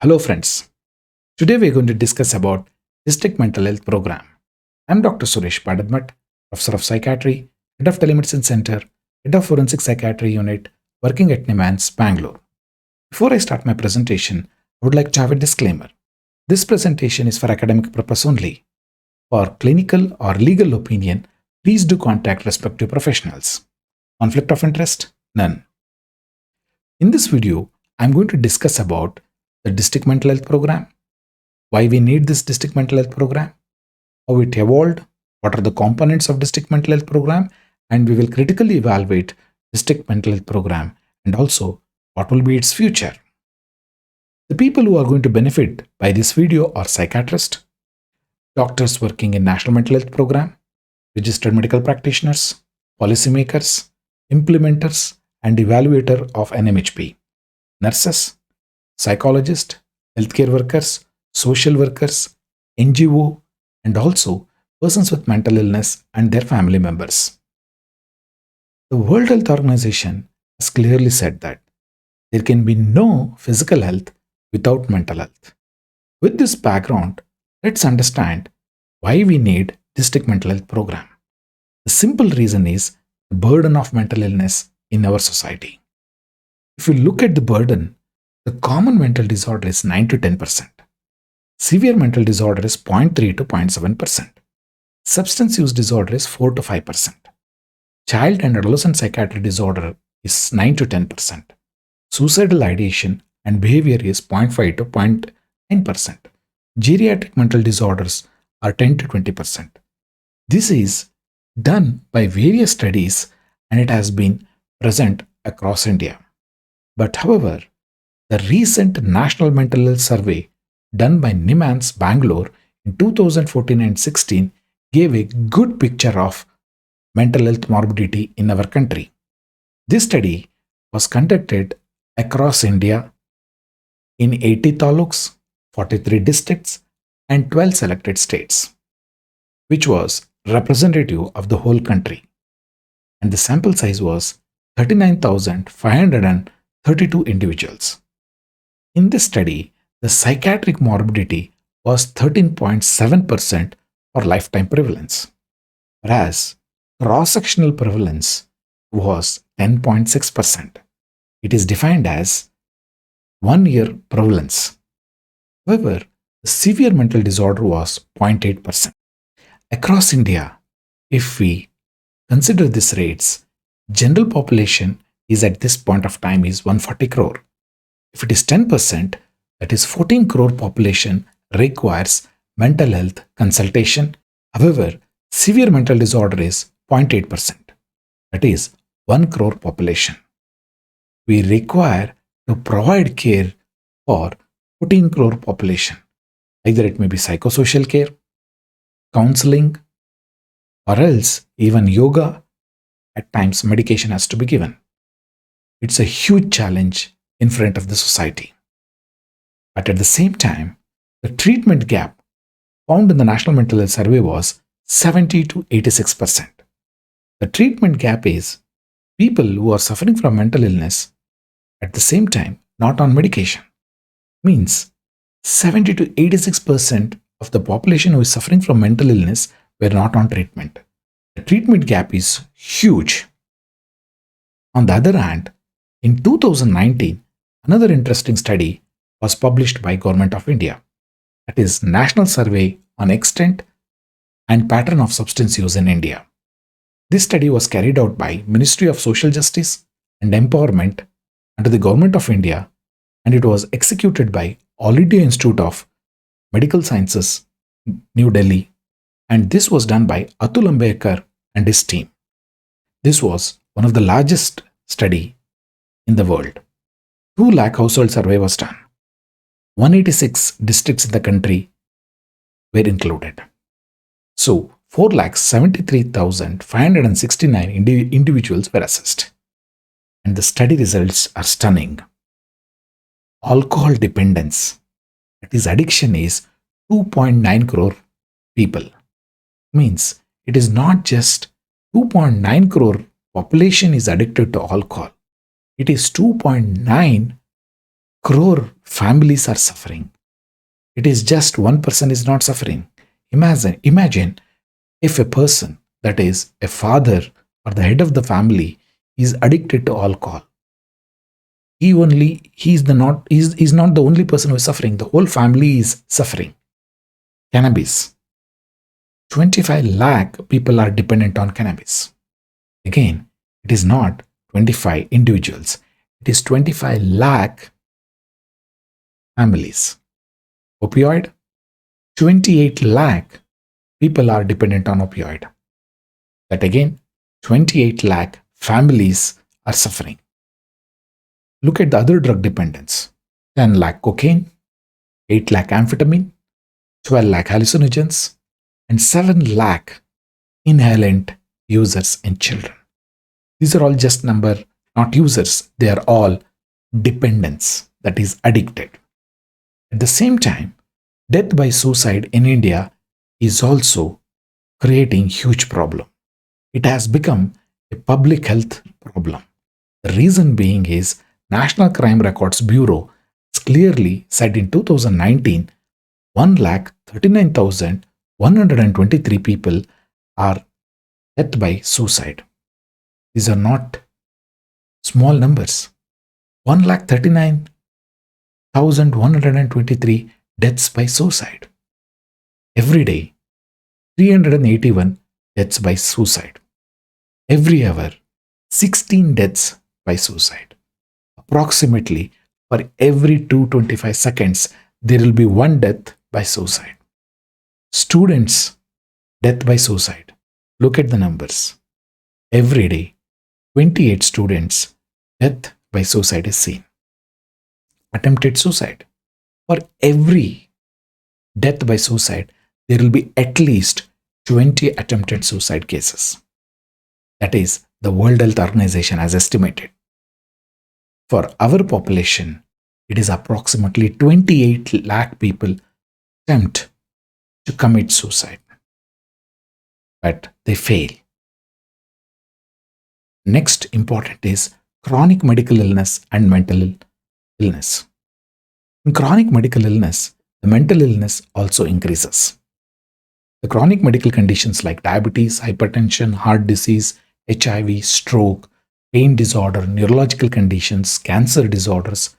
Hello friends, today we are going to discuss about District Mental Health Program. I am Dr. Suresh Padadmat, Professor of Psychiatry, Head of Telemedicine Center, Head of Forensic Psychiatry Unit, working at NIMHANS, Bangalore. Before I start my presentation, I would like to have a disclaimer. This presentation is for academic purpose only. For clinical or legal opinion, please do contact respective professionals. Conflict of interest? None. In this video, I am going to discuss about the District Mental Health Program, why we need this District Mental Health Program, how it evolved, what are the components of District Mental Health Program, and we will critically evaluate District Mental Health Program and also what will be its future. The people who are going to benefit by this video are psychiatrists, doctors working in National Mental Health Program, registered medical practitioners, policymakers, implementers, and evaluator of NMHP, nurses, psychologists, healthcare workers, social workers, NGO, and also persons with mental illness and their family members. The World Health Organization has clearly said that there can be no physical health without mental health. With this background, let's understand why we need District Mental Health Program. The simple reason is the burden of mental illness in our society. If you look at the burden, the common mental disorder is 9 to 10%. Severe mental disorder is 0.3 to 0.7%. Substance use disorder is 4 to 5%. Child and adolescent psychiatric disorder is 9 to 10%. Suicidal ideation and behavior is 0.5 to 0.9%. Geriatric mental disorders are 10 to 20%. This is done by various studies and it has been present across India. But however, the recent National Mental Health Survey done by NIMHANS Bangalore in 2014 and 16 gave a good picture of mental health morbidity in our country. This study was conducted across India in 80 taluks, 43 districts, and 12 selected states, which was representative of the whole country. And the sample size was 39,532 individuals. In this study, the psychiatric morbidity was 13.7% for lifetime prevalence, whereas cross-sectional prevalence was 10.6%. It is defined as 1 year prevalence. However, the severe mental disorder was 0.8%. Across India, if we consider these rates, general population is at this point of time is 140 crore. If it is 10%, that is 14 crore population requires mental health consultation. However, severe mental disorder is 0.8%. That is 1 crore population. We require to provide care for 14 crore population. Either it may be psychosocial care, counseling, or else even yoga. At times, medication has to be given. It's a huge challenge in front of the society. But at the same time, the treatment gap found in the National Mental Health Survey was 70 to 86%. The treatment gap is people who are suffering from mental illness at the same time not on medication. Means 70 to 86% of the population who is suffering from mental illness were not on treatment. The treatment gap is huge. On the other hand, in 2019, another interesting study was published by Government of India. That is National Survey on Extent and Pattern of Substance Use in India. This study was carried out by Ministry of Social Justice and Empowerment under the Government of India, and it was executed by All India Institute of Medical Sciences, New Delhi, and this was done by Atul Ambekar and his team. This was one of the largest study in the world. 2 lakh household survey was done. 186 districts in the country were included. So 4,73,569 individuals were assessed. And the study results are stunning. Alcohol dependence, that is addiction, is 2.9 crore people. Means it is not just 2.9 crore population is addicted to alcohol. It is 2.9 crore families are suffering. It is just one person is not suffering. Imagine if a person, that is a father or the head of the family, is addicted to alcohol. He's not the only person who is suffering. The whole family is suffering. Cannabis. 25 lakh people are dependent on cannabis. Again, it is not 25 individuals. It is 25 lakh families. Opioid. 28 lakh people are dependent on opioid. That again, 28 lakh families are suffering. Look at the other drug dependence. 10 lakh cocaine, 8 lakh amphetamine, 12 lakh hallucinogens, and 7 lakh inhalant users in children. These are all just number, not users. They are all dependents, that is addicted. At the same time, death by suicide in India is also creating huge problem. It has become a public health problem. The reason being is National Crime Records Bureau has clearly said in 2019, 1,39,123 people are death by suicide. These are not small numbers. 1,39,123 deaths by suicide. Every day, 381 deaths by suicide. Every hour, 16 deaths by suicide. Approximately for every 225 seconds, there will be one death by suicide. Students, death by suicide. Look at the numbers. Every day, 28 students, death by suicide is seen. Attempted suicide. For every death by suicide, there will be at least 20 attempted suicide cases. That is, the World Health Organization has estimated. For our population, it is approximately 28 lakh people attempt to commit suicide, but they fail. Next important is chronic medical illness and mental illness. In chronic medical illness, the mental illness also increases. The chronic medical conditions like diabetes, hypertension, heart disease, HIV, stroke, pain disorder, neurological conditions, cancer disorders,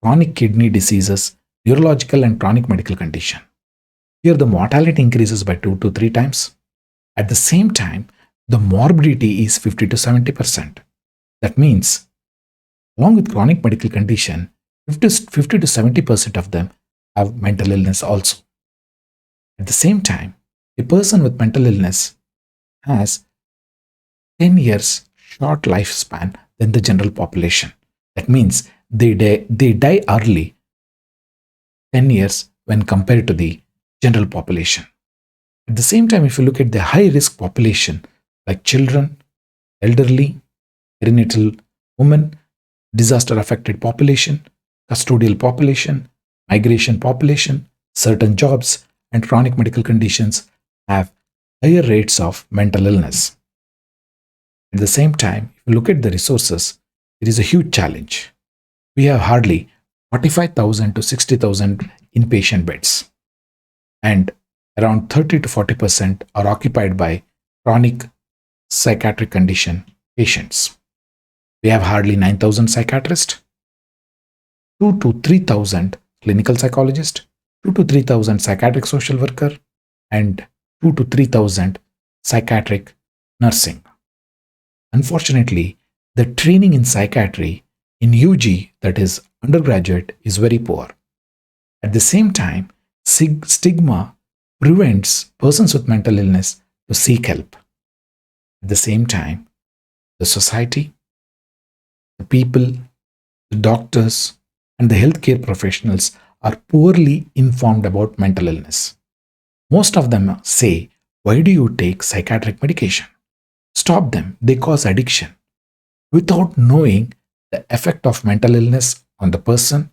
chronic kidney diseases, neurological and chronic medical condition. Here the mortality increases by 2 to 3 times. At the same time, the morbidity is 50 to 70%. That means, along with chronic medical condition, 50 to 70% of them have mental illness also. At the same time, a person with mental illness has 10 years short lifespan than the general population. That means they die early 10 years when compared to the general population. At the same time, if you look at the high risk population like children, elderly, perinatal women, disaster affected population, custodial population, migration population, certain jobs, and chronic medical conditions have higher rates of mental illness. At the same time, if you look at the resources, it is a huge challenge. We have hardly 45,000 to 60,000 inpatient beds, and around 30 to 40% are occupied by chronic psychiatric condition patients. We have hardly 9,000 psychiatrists, 2 to 3,000 clinical psychologists, 2 to 3,000 psychiatric social worker, and 2 to 3,000 psychiatric nursing. Unfortunately, the training in psychiatry in UG, that is undergraduate, is very poor. At the same time, stigma prevents persons with mental illness to seek help. At the same time, the society, the people, the doctors, and the healthcare professionals are poorly informed about mental illness. Most of them say, "Why do you take psychiatric medication? Stop them, they cause addiction," without knowing the effect of mental illness on the person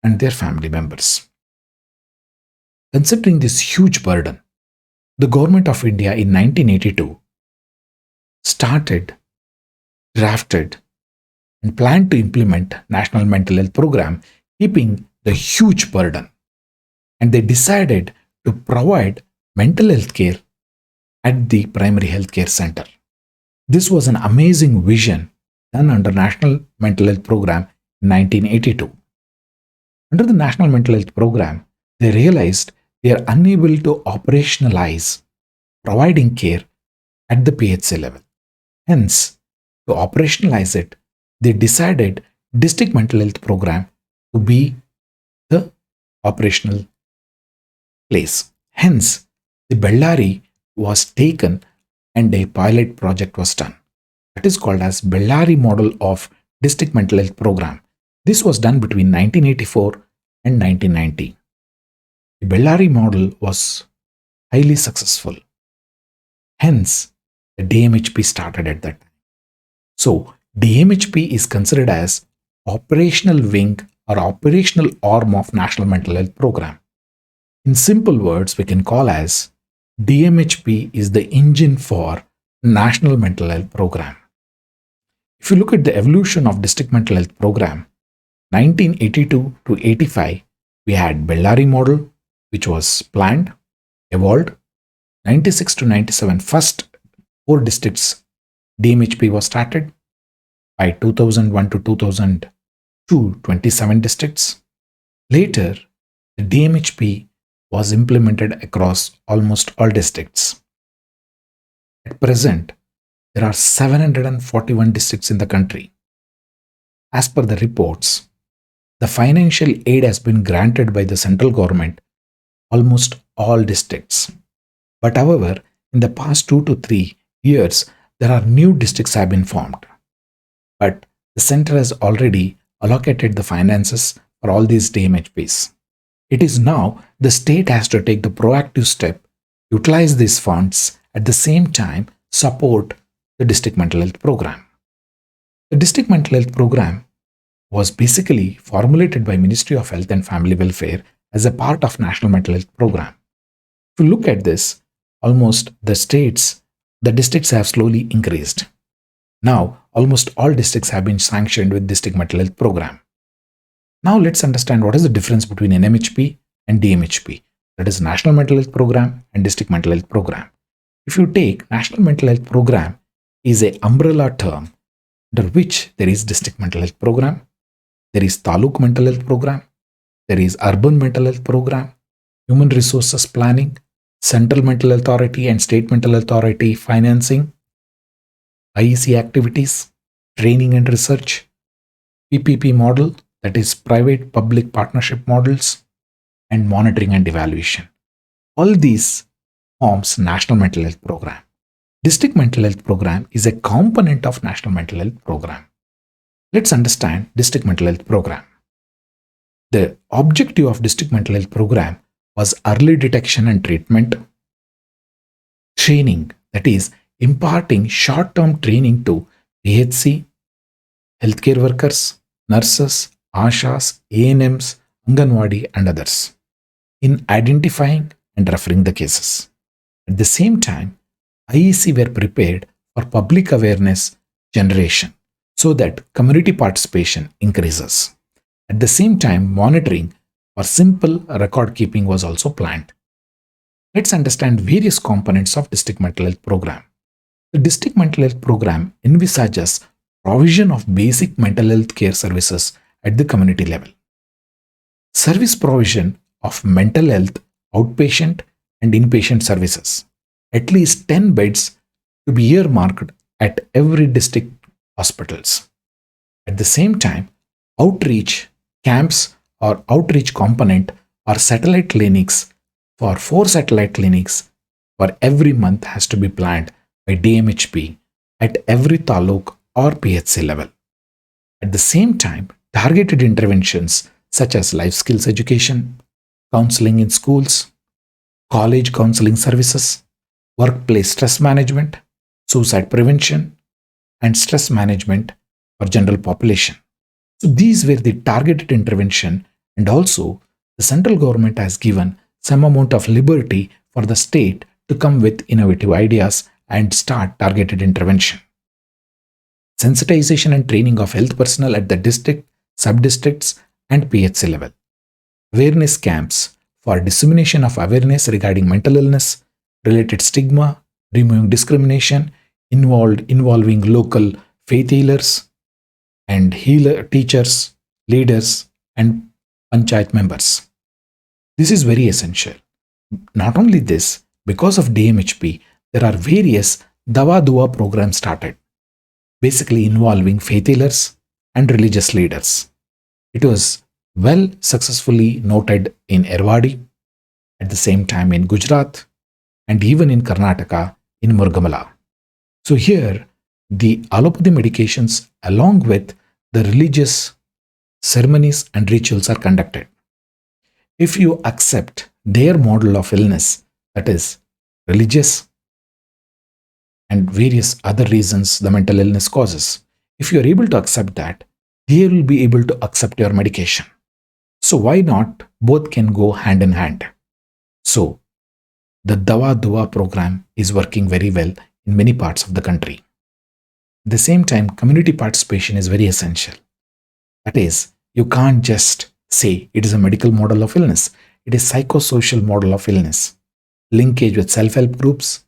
and their family members. Considering this huge burden, the government of India in 1982 drafted, and planned to implement National Mental Health Program, keeping the huge burden, and they decided to provide mental health care at the primary healthcare center. This was an amazing vision done under National Mental Health Program in 1982. Under the National Mental Health Program, they realized they are unable to operationalize providing care at the PHC level. Hence, to operationalize it, they decided district mental health program to be the operational place. Hence, the Bellary was taken and a pilot project was done. That is called as Bellary model of district mental health program. This was done between 1984 and 1990. The Bellary model was highly successful. Hence, the DMHP started at that time. So, DMHP is considered as operational wing or operational arm of National Mental Health Program. In simple words, we can call as DMHP is the engine for National Mental Health Program. If you look at the evolution of District Mental Health Program, 1982 to 85, we had Bellary model, which was planned, evolved. 96 to 97, first 4 districts DMHP was started. By 2001 to 2002, 27 districts. Later, the DMHP was implemented across almost all districts. At present, there are 741 districts in the country. As per the reports, the financial aid has been granted by the central government almost all districts. But however, in the past 2 to 3 years, there are new districts have been formed. But the center has already allocated the finances for all these DMHPs. It is now the state has to take the proactive step, utilize these funds, at the same time support the district mental health program. The district mental health program was basically formulated by Ministry of Health and Family Welfare as a part of National Mental Health Program. If you look at this, almost the districts have slowly increased. Now, almost all districts have been sanctioned with district mental health program. Now, let's understand what is the difference between NMHP and DMHP, that is National Mental Health Program and District Mental Health Program. If you take National Mental Health Program is an umbrella term under which there is District Mental Health Program, there is Taluk Mental Health Program, there is Urban Mental Health Program, Human Resources Planning, Central Mental Health Authority and State Mental Health Authority financing, IEC activities, training and research, PPP model, that is private-public partnership models, and monitoring and evaluation. All these forms National Mental Health Program. District Mental Health Program is a component of National Mental Health Program. Let's understand District Mental Health Program. The objective of District Mental Health Program was early detection and treatment, training, that is imparting short-term training to PHC, healthcare workers, nurses, ASHAs, ANMs, Anganwadi and others in identifying and referring the cases. At the same time, IEC were prepared for public awareness generation so that community participation increases. At the same time, monitoring for simple record keeping was also planned. Let's understand various components of District Mental Health Program. The District Mental Health Program envisages provision of basic mental health care services at the community level. Service provision of mental health outpatient and inpatient services. At least 10 beds to be earmarked at every district hospitals. At the same time, outreach camps or outreach component or satellite clinics for 4 satellite clinics for every month has to be planned by DMHP at every taluk or PHC level. At the same time, targeted interventions such as life skills education, counseling in schools, college counseling services, workplace stress management, suicide prevention, and stress management for general population. So these were the targeted intervention, and also the central government has given some amount of liberty for the state to come with innovative ideas and start targeted intervention. Sensitization and training of health personnel at the district, sub-districts and PHC level. awareness camps for dissemination of awareness regarding mental illness, related stigma, removing discrimination, involving local faith healers and healer teachers, leaders, and panchayat members. This is very essential. Not only this, because of DMHP, there are various Dawa Dua programs started, basically involving faith healers and religious leaders. It was well successfully noted in Erwadi, at the same time in Gujarat, and even in Karnataka in Murgamala. So here, the allopathy medications along with the religious ceremonies and rituals are conducted. If you accept their model of illness, that is religious and various other reasons the mental illness causes, if you are able to accept that, they will be able to accept your medication. So why not both can go hand in hand? So the Dawa Dua program is working very well in many parts of the country. At the same time, community participation is very essential. That is, you can't just say it is a medical model of illness. It is psychosocial model of illness. Linkage with self-help groups,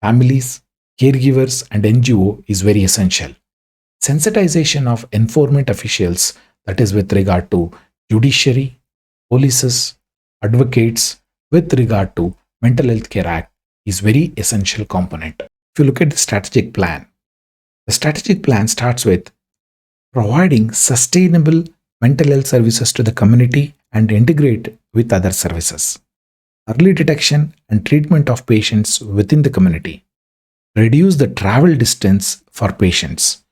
families, caregivers, and NGO is very essential. Sensitization of enforcement officials, that is with regard to judiciary, polices, advocates, with regard to Mental Health Care Act is very essential component. If you look at the strategic plan starts with providing sustainable mental health services to the community and integrate with other services. Early detection and treatment of patients within the community. Reduce the travel distance for patients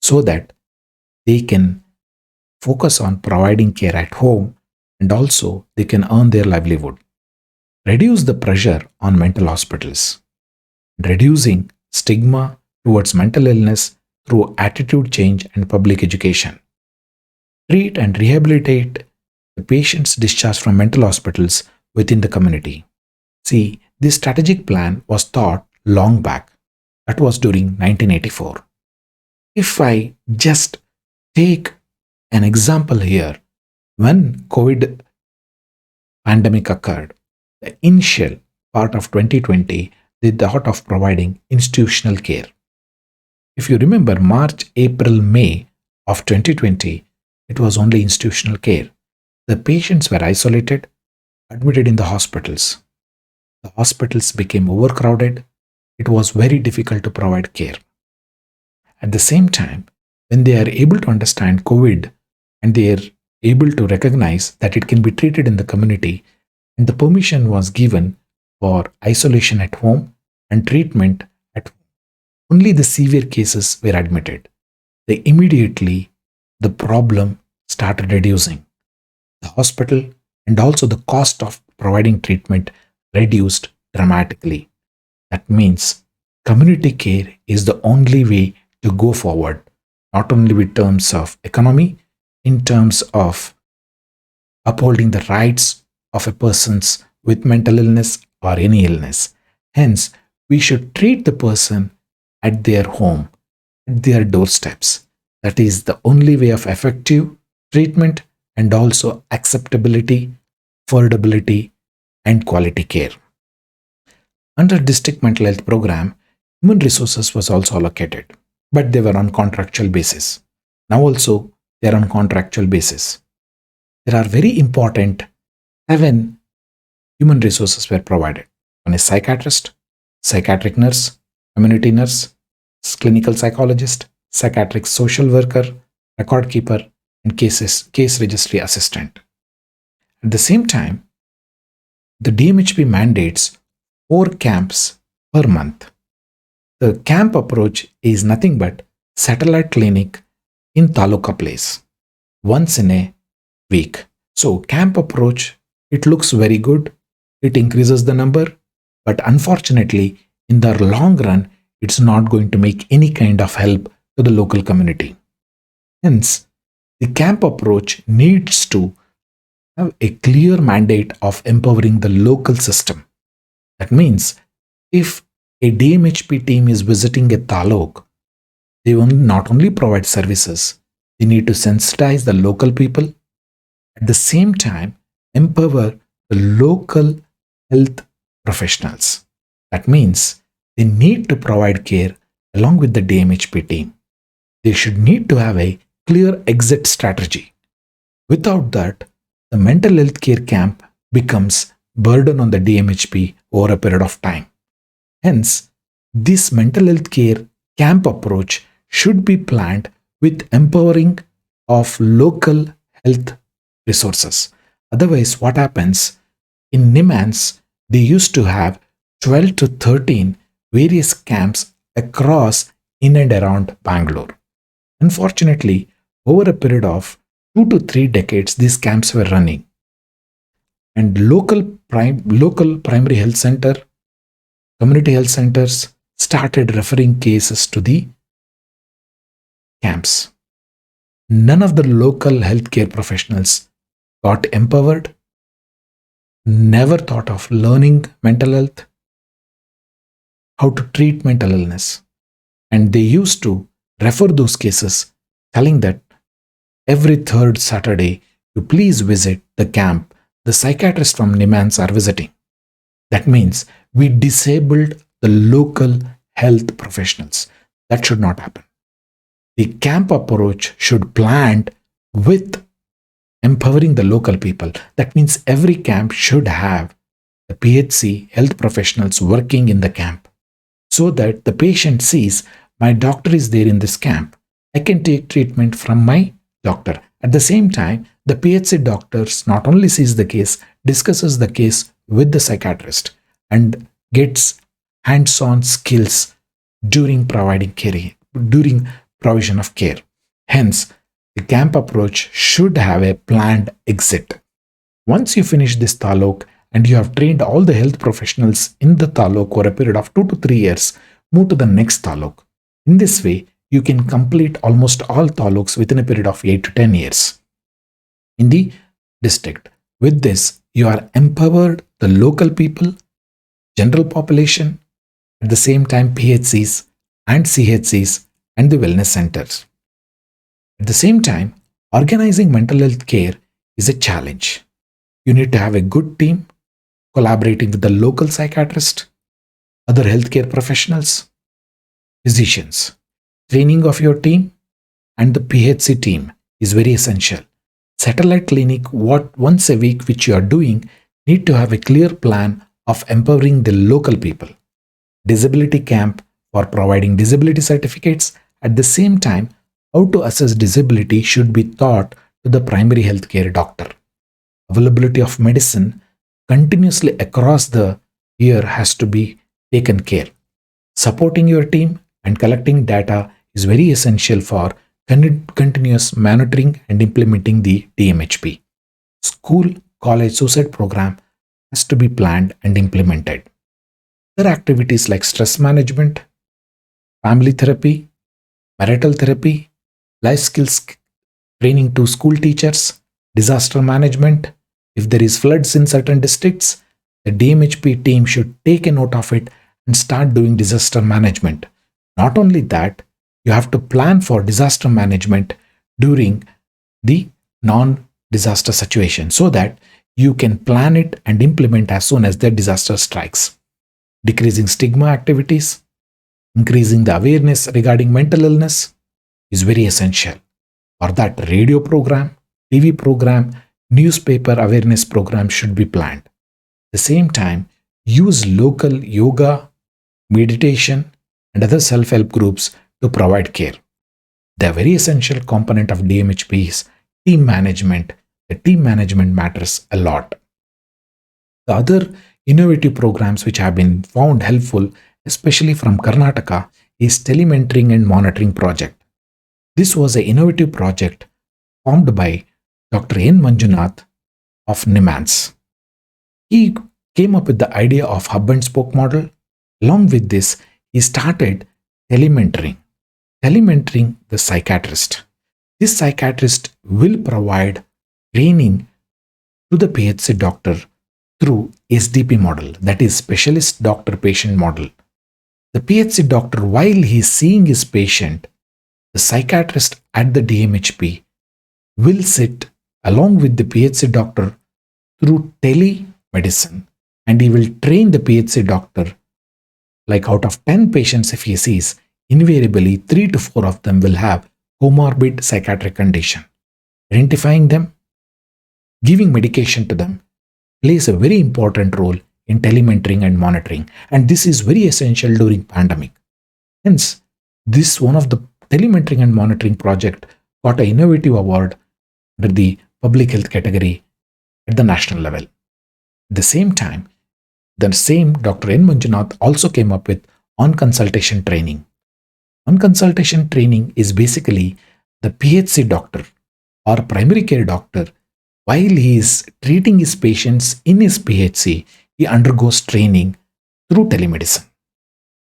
so that they can focus on providing care at home and also they can earn their livelihood. Reduce the pressure on mental hospitals. Reducing stigma towards mental illness through attitude change and public education. Treat and rehabilitate the patients discharged from mental hospitals within the community. See, this strategic plan was thought long back. That was during 1984. If I just take an example here, when COVID pandemic occurred, the initial part of 2020, they thought of providing institutional care. If you remember March, April, May of 2020, it was only institutional care. The patients were isolated, admitted in the hospitals. The hospitals became overcrowded. It was very difficult to provide care. At the same time, when they are able to understand COVID and they are able to recognize that it can be treated in the community, and the permission was given for isolation at home and treatment at home, only the severe cases were admitted. Immediately, the problem started reducing. The hospital and also the cost of providing treatment reduced dramatically. That means community care is the only way to go forward, not only in terms of economy, in terms of upholding the rights of a persons with mental illness or any illness. Hence, we should treat the person at their home, at their doorsteps. That is the only way of effective treatment and also acceptability, affordability, and quality care. Under district mental health program, human resources was also allocated, but they were on contractual basis. Now also they are on contractual basis. There are very important 7 human resources were provided. One is psychiatrist, psychiatric nurse, community nurse, clinical psychologist, psychiatric social worker, record keeper, and case registry assistant. At the same time, the DMHP mandates 4 camps per month. The camp approach is nothing but satellite clinic in Taluka place once in a week. So camp approach, it looks very good. It increases the number, but unfortunately, in the long run, it's not going to make any kind of help to the local community. Hence, the camp approach needs to have a clear mandate of empowering the local system. That means if a DMHP team is visiting a taluk, they will not only provide services, they need to sensitize the local people. At the same time, empower the local health professionals. That means they need to provide care along with the DMHP team. They should need to have a clear exit strategy. Without that, the mental health care camp becomes burden on the DMHP over a period of time. Hence, this mental health care camp approach should be planned with empowering of local health resources. Otherwise, what happens in NIMHANS, they used to have 12 to 13 various camps across in and around Bangalore. Unfortunately, over a period of 2 to 3 decades, these camps were running. And local primary health center, community health centers started referring cases to the camps. None of the local healthcare professionals got empowered, never thought of learning mental health, how to treat mental illness. And they used to refer those cases, telling that every third Saturday, you please visit the camp the psychiatrists from NIMHANS are visiting. That means we disabled the local health professionals. That should not happen. The camp approach should plan with empowering the local people. That means every camp should have the PHC health professionals working in the camp so that the patient sees my doctor is there in this camp. I can take treatment from my doctor. At the same time, the PHC doctors not only sees the case, discusses the case with the psychiatrist and gets hands-on skills during provision of care. Hence, the camp approach should have a planned exit. Once you finish this taluk and you have trained all the health professionals in the taluk over a period of 2 to 3 years, move to the next taluk. In this way, you can complete almost all taluks within a period of 8 to 10 years in the district. With this, you are empowered the local people, general population, at the same time PHCs and CHCs and the wellness centers. At the same time, organizing mental health care is a challenge. You need to have a good team, collaborating with the local psychiatrist, other healthcare professionals, physicians. Training of your team and the PHC team is very essential. Satellite clinic, once a week which you are doing, need to have a clear plan of empowering the local people. Disability camp for providing disability certificates. At the same time, how to assess disability should be taught to the primary healthcare doctor. Availability of medicine continuously across the year has to be taken care. Supporting your team and collecting data is very essential for continuous monitoring and implementing the DMHP. School, college suicide program has to be planned and implemented. Other activities like stress management, family therapy, marital therapy, life skills training to school teachers, disaster management. If there is floods in certain districts, the DMHP team should take a note of it and start doing disaster management. Not only that, you have to plan for disaster management during the non-disaster situation so that you can plan it and implement as soon as the disaster strikes. Decreasing stigma activities, increasing the awareness regarding mental illness is very essential. For that, radio program, TV program, newspaper awareness program should be planned. At the same time, use local yoga, meditation, and other self-help groups to provide care. The very essential component of DMHP is team management. The team management matters a lot. The other innovative programs which have been found helpful, especially from Karnataka, is Tele-mentoring and monitoring project. This was an innovative project formed by Dr. N. Manjunath of NIMHANS. He came up with the idea of hub and spoke model. Along with this, he started Tele-mentoring. Tele-mentoring the psychiatrist. This psychiatrist will provide training to the PHC doctor through SDP model, that is specialist doctor patient model. The PHC doctor, while he is seeing his patient, the psychiatrist at the DMHP will sit along with the PHC doctor through telemedicine, and he will train the PHC doctor. Like out of 10 patients, if he sees, invariably 3 to 4 of them will have comorbid psychiatric condition. Identifying them, giving medication to them plays a very important role in telementoring and monitoring, and this is very essential during pandemic. Hence, this one of the telementoring and monitoring project got an innovative award under the public health category at the national level. At the same time, the same Dr. N. Manjunath also came up with on-consultation training. On-consultation training is basically the PHC doctor or primary care doctor, while he is treating his patients in his PHC, he undergoes training through telemedicine.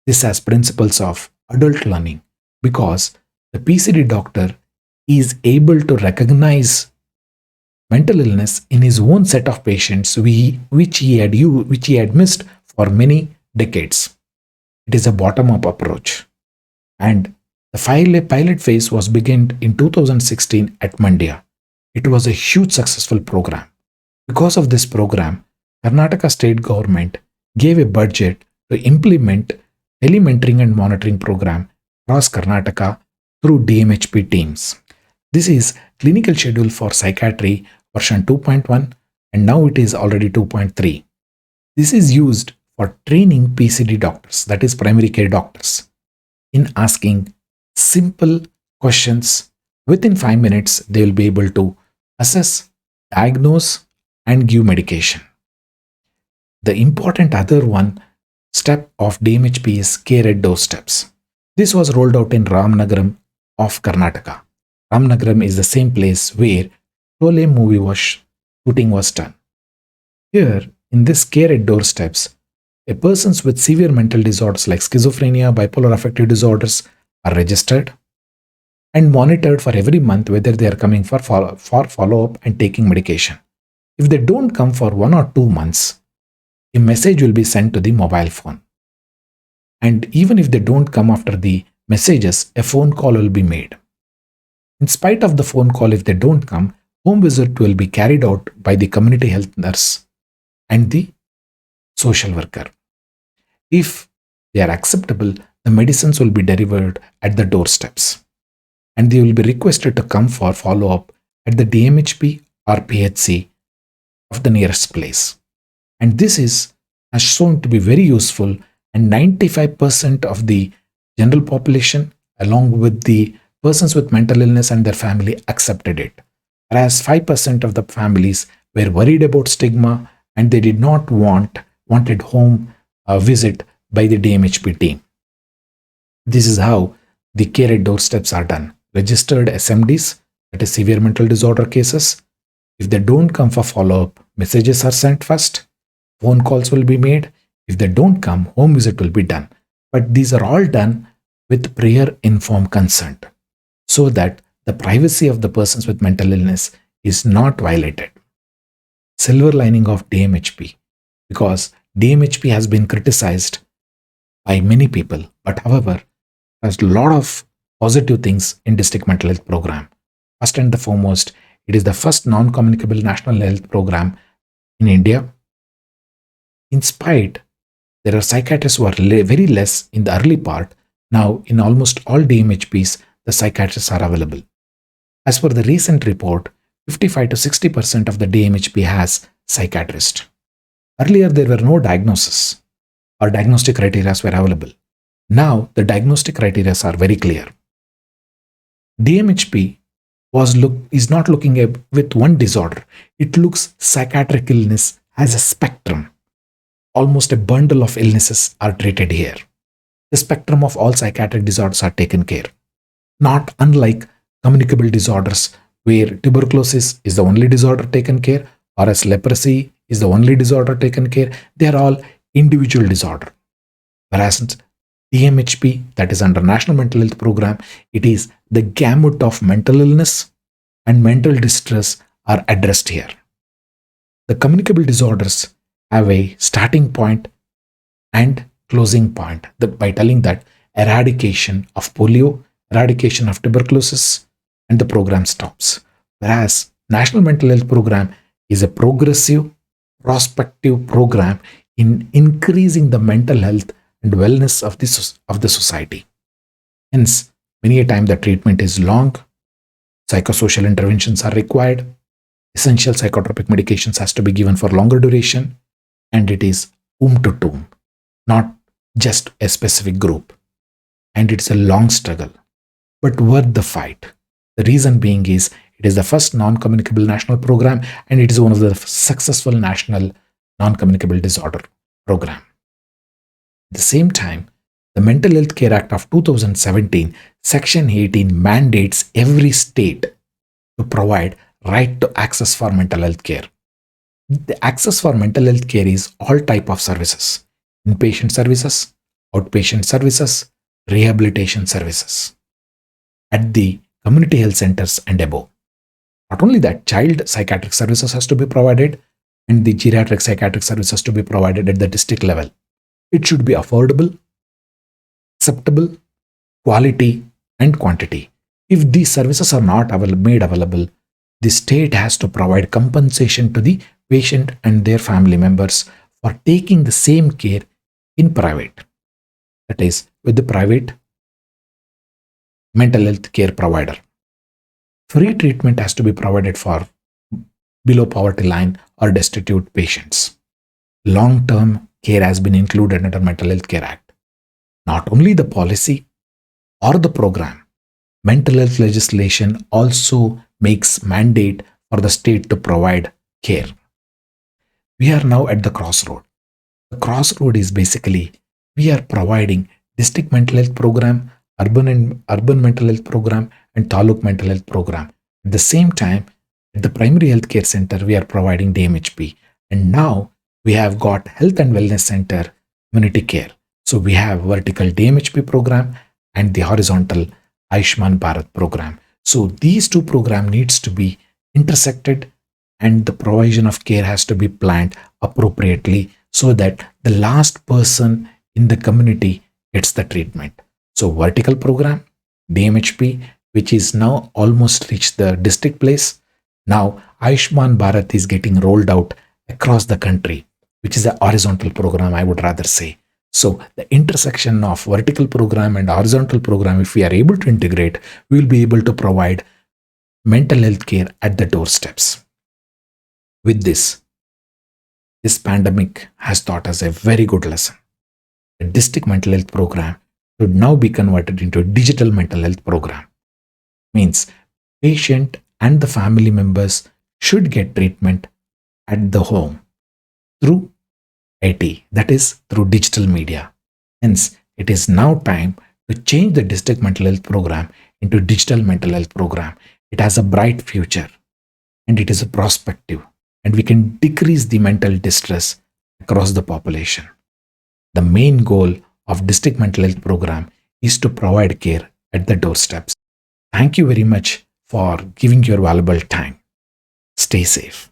This has principles of adult learning because the PCD doctor is able to recognize mental illness in his own set of patients which he had missed for many decades. It is a bottom-up approach. And the pilot phase was begun in 2016 at Mandya. It was a huge successful program. Because of this program, Karnataka state government gave a budget to implement telementoring and monitoring program across Karnataka through DMHP teams. This is clinical schedule for psychiatry version 2.1 and now it is already 2.3. This is used for training PCD doctors, that is primary care doctors, in asking simple questions. Within 5 minutes, they will be able to assess, diagnose, and give medication. The important other one step of DMHP is care at doorsteps. This was rolled out in Ramnagaram of Karnataka. Ramnagaram is the same place where Sholay movie shooting was done. Here, in this care at doorsteps, a persons with severe mental disorders like schizophrenia, bipolar affective disorders are registered and monitored for every month whether they are coming for follow-up and taking medication. If they don't come for 1 or 2 months, a message will be sent to the mobile phone. And even if they don't come after the messages, a phone call will be made. In spite of the phone call, if they don't come, home visit will be carried out by the community health nurse and the social worker. If they are acceptable, the medicines will be delivered at the doorsteps and they will be requested to come for follow-up at the DMHP or PHC of the nearest place. And this has shown to be very useful, and 95% of the general population along with the persons with mental illness and their family accepted it. Whereas 5% of the families were worried about stigma and they did not wanted home visit by the DMHP team. This is how the care at doorsteps are done. Registered SMDs, that is severe mental disorder cases. If they don't come for follow-up, messages are sent first, phone calls will be made. If they don't come, home visit will be done. But these are all done with prior informed consent so that the privacy of the persons with mental illness is not violated. Silver lining of DMHP, because DMHP has been criticized by many people, but however, there's a lot of positive things in district mental health program. First and the foremost, it is the first non-communicable national health program in India. In spite, there are psychiatrists who are very less in the early part. Now, in almost all DMHPs, the psychiatrists are available. As per the recent report, 55 to 60% of the DMHP has psychiatrists. Earlier, there were no diagnosis or diagnostic criteria were available. Now, the diagnostic criteria are very clear. DMHP is not looking at with one disorder. It looks psychiatric illness as a spectrum. Almost a bundle of illnesses are treated here. The spectrum of all psychiatric disorders are taken care. Not unlike communicable disorders where tuberculosis is the only disorder taken care, or as leprosy is the only disorder taken care. They are all individual disorder. Whereas DMHP, that is under National Mental Health Program, it is the gamut of mental illness and mental distress are addressed here. The communicable disorders have a starting point and closing point by telling that eradication of polio, eradication of tuberculosis, and the program stops. Whereas National Mental Health Program is a progressive prospective program in increasing the mental health and wellness of the society. Hence, many a time the treatment is long, psychosocial interventions are required, essential psychotropic medications has to be given for longer duration, and it is whom to whom, not just a specific group. And it's a long struggle, but worth the fight. The reason being is it is the first non-communicable national program, and it is one of the successful national non-communicable disorder program. At the same time, the Mental Health Care Act of 2017, Section 18 mandates every state to provide right to access for mental health care. The access for mental health care is all type of services: inpatient services, outpatient services, rehabilitation services at the community health centers and above. Not only that, child psychiatric services has to be provided and the geriatric psychiatric services to be provided at the district level. It should be affordable, acceptable, quality, and quantity. If these services are not made available, the state has to provide compensation to the patient and their family members for taking the same care in private. That is, with the private mental health care provider. Free treatment has to be provided for below poverty line or destitute patients. Long-term care has been included under Mental Health Care Act. Not only the policy or the program, mental health legislation also makes mandate for the state to provide care. We are now at the crossroad. The crossroad is basically we are providing district mental health program, urban mental health program, and taluk mental health program. At the same time, at the primary health care center, we are providing DMHP. And now we have got health and wellness center community care. So we have vertical DMHP program and the horizontal Ayushman Bharat program. So these two programs needs to be intersected and the provision of care has to be planned appropriately so that the last person in the community gets the treatment. So vertical program, DMHP, which is now almost reached the district place. Now Ayushman Bharat is getting rolled out across the country, which is a horizontal program, I would rather say. So the intersection of vertical program and horizontal program, if we are able to integrate, we will be able to provide mental health care at the doorsteps. With this pandemic has taught us a very good lesson. The district mental health program should now be converted into a digital mental health program. Means patient and the family members should get treatment at the home through IT, that is through digital media. Hence, it is now time to change the district mental health program into digital mental health program. It has a bright future and it is a prospective, and we can decrease the mental distress across the population. The main goal of district mental health program is to provide care at the doorsteps. Thank you very much for giving your valuable time. Stay safe.